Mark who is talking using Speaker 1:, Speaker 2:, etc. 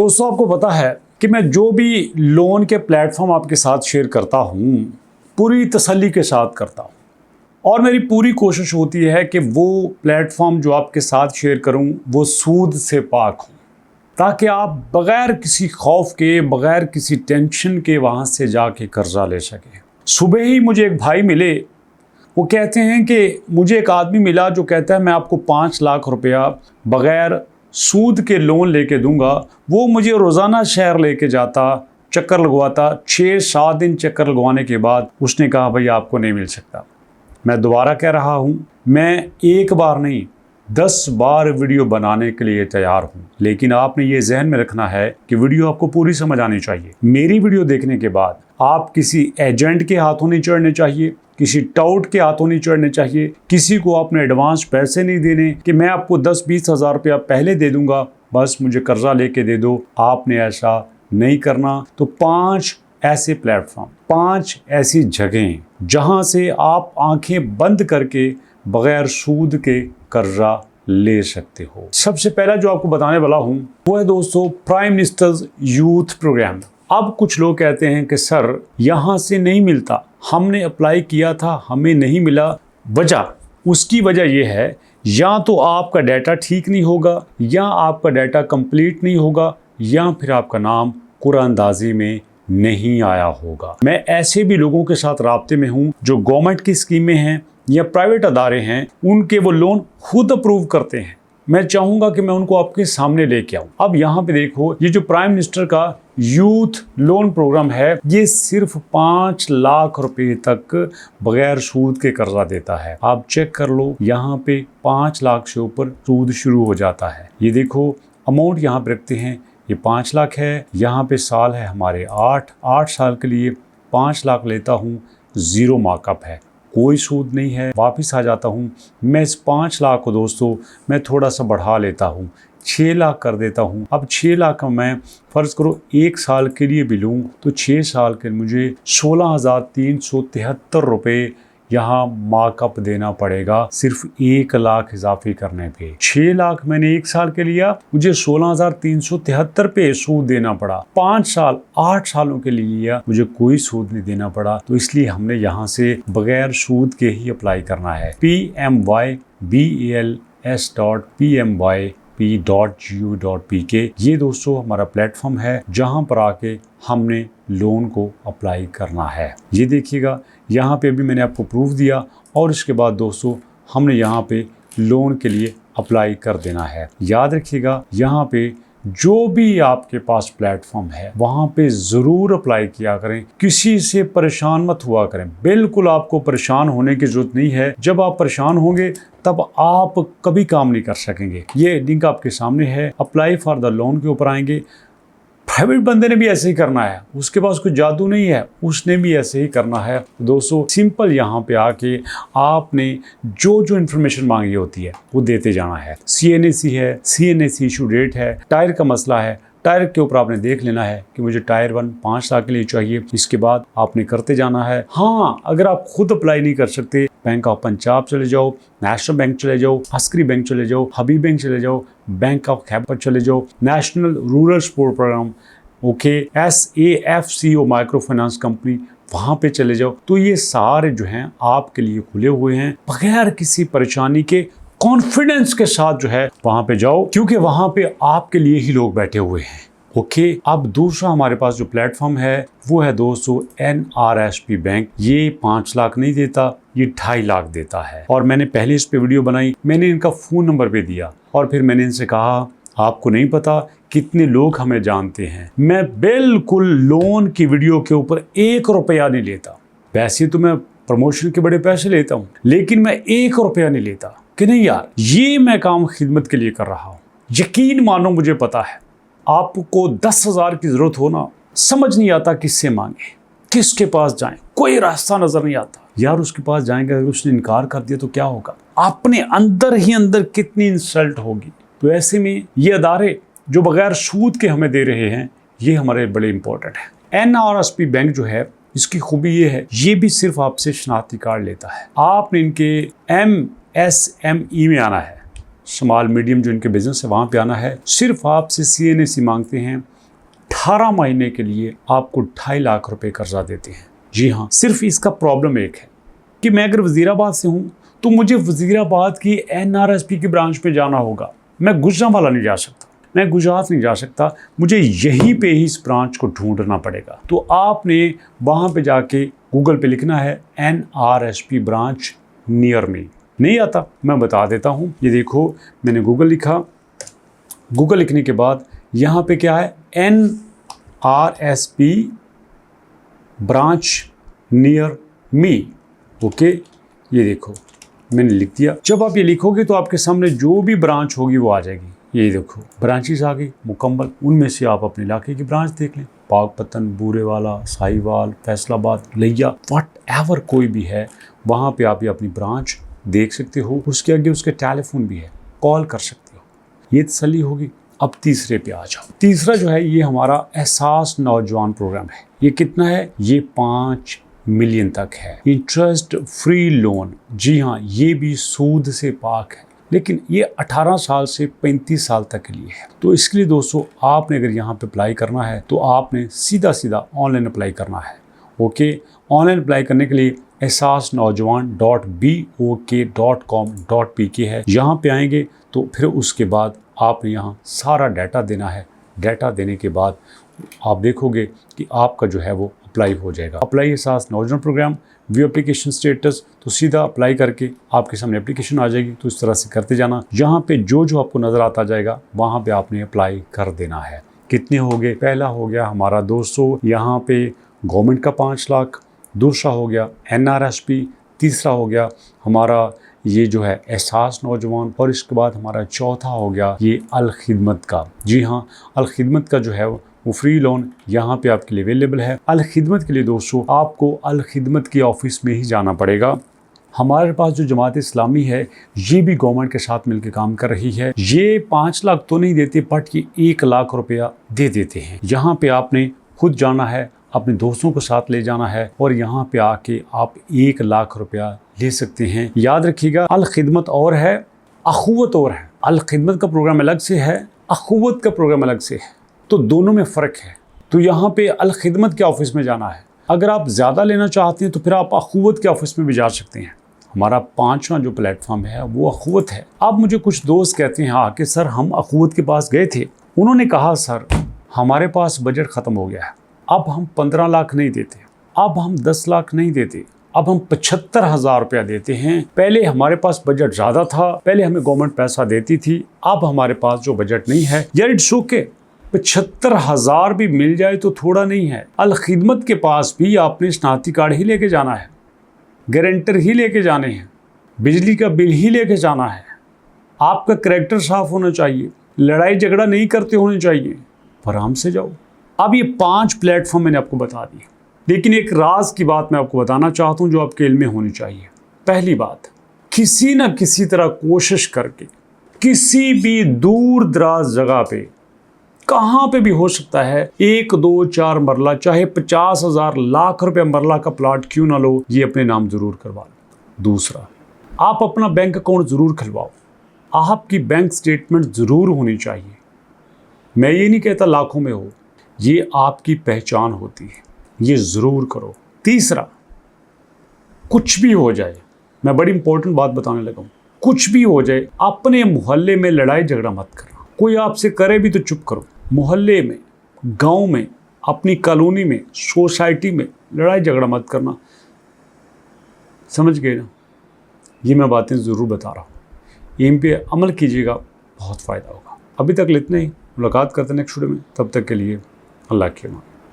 Speaker 1: दोस्तों, आपको पता है कि मैं जो भी लोन के प्लेटफॉर्म आपके साथ शेयर करता हूँ पूरी तसल्ली के साथ करता हूँ, और मेरी पूरी कोशिश होती है कि वो प्लेटफॉर्म जो आपके साथ शेयर करूँ वो सूद से पाक हो, ताकि आप बग़ैर किसी खौफ के, बग़ैर किसी टेंशन के वहाँ से जाके कर्जा ले सकें। सुबह ही मुझे एक भाई मिले, वो कहते हैं कि मुझे एक आदमी मिला जो कहता है मैं आपको 5 लाख रुपया बग़ैर सूद के लोन लेके दूंगा। वो मुझे रोज़ाना शहर लेके जाता, चक्कर लगवाता। 6-7 दिन चक्कर लगवाने के बाद उसने कहा भाई आपको नहीं मिल सकता। मैं दोबारा कह रहा हूँ, मैं एक बार नहीं 10 बार वीडियो बनाने के लिए तैयार हूँ, लेकिन आपने ये जहन में रखना है कि वीडियो आपको पूरी समझ आनी चाहिए। मेरी वीडियो देखने के बाद आप किसी एजेंट के हाथों नहीं चढ़ने चाहिए, किसी टाउट के हाथों नहीं चढ़ने चाहिए, किसी को आपने एडवांस पैसे नहीं देने कि मैं आपको 10-20 हज़ार रुपया पहले दे दूंगा, बस मुझे कर्जा लेके दे दो। आपने ऐसा नहीं करना। तो 5 ऐसे प्लेटफॉर्म, 5 ऐसी जगहें जहां से आप आंखें बंद करके बगैर सूद के कर्जा ले सकते हो। सबसे पहला जो आपको बताने वाला हूं वो है दोस्तों प्राइम मिनिस्टर्स यूथ प्रोग्राम। अब कुछ लोग कहते हैं कि सर यहाँ से नहीं मिलता, हमने अप्लाई किया था हमें नहीं मिला। उसकी वजह यह है या तो आपका डाटा ठीक नहीं होगा, या आपका डाटा कंप्लीट नहीं होगा, या फिर आपका नाम कुरानंदाजी में नहीं आया होगा। मैं ऐसे भी लोगों के साथ राब्ते में हूँ जो गवर्नमेंट की स्कीमें हैं या प्राइवेट अदारे हैं, उनके वो लोन खुद अप्रूव करते हैं। मैं चाहूँगा कि मैं उनको आपके सामने लेके आऊँ। अब यहाँ पे देखो, ये जो प्राइम मिनिस्टर का यूथ लोन प्रोग्राम है, ये सिर्फ 5 लाख रुपए तक बगैर सूद के कर्जा देता है। आप चेक कर लो, यहाँ पे 5 लाख से ऊपर सूद शुरू हो जाता है। ये देखो अमाउंट यहाँ पे रखते हैं, ये 5 लाख है। यहाँ पे साल है हमारे 8 साल के लिए 5 लाख लेता हूँ, 0 मार्कअप है, कोई सूद नहीं है। वापस आ जाता हूँ, मैं इस 5 लाख को दोस्तों मैं थोड़ा सा बढ़ा लेता हूँ, 6 लाख कर देता हूँ। अब 6 लाख का मैं फ़र्ज़ करो 1 साल के लिए भी लूँ तो 6 साल के मुझे 16,373 रुपये यहाँ मार्कअप देना पड़ेगा, सिर्फ 1 लाख इजाफी करने पे। 6 लाख मैंने 1 साल के लिया, मुझे 16,373 पे सूद देना पड़ा। 5 साल 8 सालों के लिए लिया, मुझे कोई सूद नहीं देना पड़ा। तो इसलिए हमने यहाँ से बगैर सूद के ही अप्लाई करना है। PMYBALS.PMYP.GU.PK ये दोस्तों हमारा प्लेटफॉर्म है जहाँ पर आके हमने लोन को अप्लाई करना है। ये देखिएगा, यहाँ पे भी मैंने आपको प्रूफ दिया, और इसके बाद दोस्तों हमने यहाँ पे लोन के लिए अप्लाई कर देना है। याद रखिएगा, यहाँ पे जो भी आपके पास प्लेटफॉर्म है वहाँ पे ज़रूर अप्लाई किया करें, किसी से परेशान मत हुआ करें। बिल्कुल आपको परेशान होने की ज़रूरत नहीं है। जब आप परेशान होंगे तब आप कभी काम नहीं कर सकेंगे। ये लिंक आपके सामने है, अप्लाई फॉर द लोन के ऊपर आएंगे। प्राइवेट बंदे ने भी ऐसे ही करना है, उसके पास कोई जादू नहीं है, उसने भी ऐसे ही करना है। दोस्तों सिंपल यहाँ पे आके आपने जो जो इन्फॉर्मेशन मांगी होती है वो देते जाना है। CNAC है, CNAC इशू डेट है, टायर का मसला है, टायर के ऊपर आपने देख लेना है कि मुझे टायर 1 5 लाख के लिए चाहिए। इसके बाद आपने करते जाना है। हाँ, अगर आप खुद अप्लाई नहीं कर सकते, बैंक ऑफ पंजाब चले जाओ, नेशनल बैंक चले जाओ, अस्करी बैंक चले जाओ, हबीब बैंक चले जाओ, बैंक ऑफ खैबर चले जाओ, national rural support programme, okay, SAFCO micro finance company, वहाँ पे चले जाओ। तो ये सारे जो हैं आपके लिए खुले हुए हैं, बगैर किसी परेशानी के कॉन्फिडेंस के साथ जो है वहां पे जाओ, क्योंकि वहां पे आपके लिए ही लोग बैठे हुए हैं। ओके, अब दूसरा हमारे पास जो प्लेटफॉर्म है वो है दोस्तों NRSP बैंक। ये 5 लाख नहीं देता, ये 2.5 लाख देता है। और मैंने पहले इस पे वीडियो बनाई, मैंने इनका फ़ोन नंबर पे दिया, और फिर मैंने इनसे कहा आपको नहीं पता कितने लोग हमें जानते हैं, मैं बिल्कुल लोन की वीडियो के ऊपर 1 रुपया नहीं लेता। वैसे तो मैं प्रमोशन के बड़े पैसे लेता हूँ, लेकिन मैं 1 रुपया नहीं लेता कि नहीं यार, ये मैं काम खिदमत के लिए कर रहा हूँ। यकीन मानो मुझे पता है, आपको 10,000 की ज़रूरत हो ना, समझ नहीं आता किससे मांगे, किसके पास जाएं, कोई रास्ता नज़र नहीं आता। यार उसके पास जाएंगे, अगर उसने इनकार कर दिया तो क्या होगा, अपने अंदर ही अंदर कितनी इंसल्ट होगी। तो ऐसे में ये अदारे जो बगैर सूद के हमें दे रहे हैं, ये हमारे बड़े इंपॉर्टेंट है। NRSP बैंक जो है, इसकी खूबी ये है, ये भी सिर्फ आपसे शनाख्ती कार्ड लेता है। आपने इनके MSME में आना है, स्मॉल मीडियम जो इनके बिजनेस है वहाँ पे आना है। सिर्फ आपसे CNAC मांगते हैं, 18 महीने के लिए आपको 2.5 लाख रुपए कर्जा देते हैं। जी हाँ, सिर्फ इसका प्रॉब्लम एक है कि मैं अगर वजीराबाद से हूँ तो मुझे वजीराबाद की NRSP की ब्रांच पे जाना होगा। मैं गुजरांवाला नहीं जा सकता, मैं गुजरात नहीं जा सकता, मुझे यहीं पे ही इस ब्रांच को ढूंढना पड़ेगा। तो आपने वहाँ पे जाके गूगल पे लिखना है NRSP ब्रांच नियर मी। नहीं आता, मैं बता देता हूँ। ये देखो, मैंने गूगल लिखा, गूगल लिखने के बाद यहाँ पे क्या है, NRSP branch near me. Okay, ये देखो मैंने लिख दिया। जब आप ये लिखोगे तो आपके सामने जो भी ब्रांच होगी वो आ जाएगी। ये देखो ब्रांचेस आ गई मुकम्मल, उनमें से आप अपने इलाके की ब्रांच देख लें। पाकपतन, बूरेवाला, साहिवाल, फैसलाबाद, लिया, व्हाटएवर कोई भी है, वहाँ पे आप ये अपनी ब्रांच देख सकते हो। उसके आगे उसके टेलीफोन भी है, कॉल कर सकते हो। ये तसल्ली होगी। अब तीसरे पे आ जाओ। तीसरा जो है ये हमारा एहसास नौजवान प्रोग्राम है। ये कितना है, ये 5 मिलियन तक है। इंटरेस्ट फ्री लोन, जी हाँ, ये भी सूद से पाक है, लेकिन ये 18 साल से 35 साल तक के लिए है। तो इसके लिए दोस्तों आपने अगर यहाँ पे अप्लाई करना है तो आपने सीधा सीधा ऑनलाइन अप्लाई करना है। ओके, ऑनलाइन अप्लाई करने के लिए ehsasnaujawan.bok.com.pk है। यहाँ पे आएंगे तो फिर उसके बाद आपने यहाँ सारा डाटा देना है। डाटा देने के बाद आप देखोगे कि आपका जो है वो अप्लाई हो जाएगा। अप्लाई एहसास नौजवान प्रोग्राम, व्यू एप्लीकेशन स्टेटस, तो सीधा अप्लाई करके आपके सामने एप्लीकेशन आ जाएगी। तो इस तरह से करते जाना। यहाँ पे जो जो आपको नज़र आता जाएगा वहाँ पे आपने अप्लाई कर देना है। कितने हो गए, पहला हो गया हमारा 200, यहाँ पे गवर्नमेंट का 5 लाख, दूसरा हो गया NRSP, तीसरा हो गया हमारा ये जो है एहसास नौजवान, और इसके बाद हमारा चौथा हो गया ये अल खिदमत का। जी हाँ, अल खिदमत का जो है वो फ्री लोन यहाँ पे आपके लिए अवेलेबल है। अल खिदमत के लिए दोस्तों आपको अल खिदमत के ऑफिस में ही जाना पड़ेगा। हमारे पास जो जमात इस्लामी है ये भी गवर्नमेंट के साथ मिलकर काम कर रही है। ये 5 लाख तो नहीं देते, बट ये 1 लाख रुपया दे देते हैं। यहाँ पे आपने खुद जाना है, अपने दोस्तों को साथ ले जाना है, और यहाँ पे आके आप 1 लाख रुपया ले सकते हैं। याद रखिएगा, अल खिदमत और है, अखुवत और है। अल खिदमत का प्रोग्राम अलग से है, अखुवत का प्रोग्राम अलग से है, तो दोनों में फ़र्क है। तो यहाँ पे अल खिदमत के ऑफिस में जाना है। अगर आप ज़्यादा लेना चाहते हैं तो फिर आप अखुवत के ऑफिस में भी जा सकते हैं। हमारा 5वां जो प्लेटफॉर्म है वो अखुवत है। अब मुझे कुछ दोस्त कहते हैं हाँ कि सर हम अखुवत के पास गए थे, उन्होंने कहा सर हमारे पास बजट ख़त्म हो गया है, अब हम 15 लाख नहीं देते, अब हम 10 लाख नहीं देते, अब हम 75,000 रुपया देते हैं। पहले हमारे पास बजट ज़्यादा था, पहले हमें गवर्नमेंट पैसा देती थी, अब हमारे पास जो बजट नहीं है। यार इट्स ओके, 75,000 भी मिल जाए तो थोड़ा नहीं है। अल खिदमत के पास भी आपने शनाख्ती कार्ड ही लेके जाना है, गारंटर ही लेके जाने हैं, बिजली का बिल ही लेके जाना है, आपका करैक्टर साफ होना चाहिए, लड़ाई झगड़ा नहीं करते होने चाहिए, आराम से जाओ। अब ये 5 प्लेटफॉर्म मैंने आपको बता दिए, लेकिन एक राज की बात मैं आपको बताना चाहता हूँ जो आपके इल्म में होनी चाहिए। पहली बात, किसी न किसी तरह कोशिश करके किसी भी दूर दराज जगह पे, कहाँ पे भी हो सकता है, 1, 2, 4 मरला, चाहे 50,000 लाख रुपए मरला का प्लाट क्यों ना लो, ये अपने नाम जरूर करवा लो। दूसरा, आप अपना बैंक अकाउंट जरूर खुलवाओ, आपकी बैंक स्टेटमेंट जरूर होनी चाहिए। मैं ये नहीं कहता लाखों में हो, ये आपकी पहचान होती है, ये ज़रूर करो। तीसरा, कुछ भी हो जाए, मैं बड़ी इंपॉर्टेंट बात बताने लगा हूँ, कुछ भी हो जाए अपने मोहल्ले में लड़ाई झगड़ा मत करना। कोई आपसे करे भी तो चुप करो। मोहल्ले में, गांव में, अपनी कॉलोनी में, सोसाइटी में लड़ाई झगड़ा मत करना। समझ गए ना? ये मैं बातें ज़रूर बता रहा हूँ, इन पे अमल कीजिएगा, बहुत फ़ायदा होगा। अभी तक इतना ही, मुलाकात करते हैं नेक्स्ट वीडियो में, तब तक के लिए अल्लाह के अमान।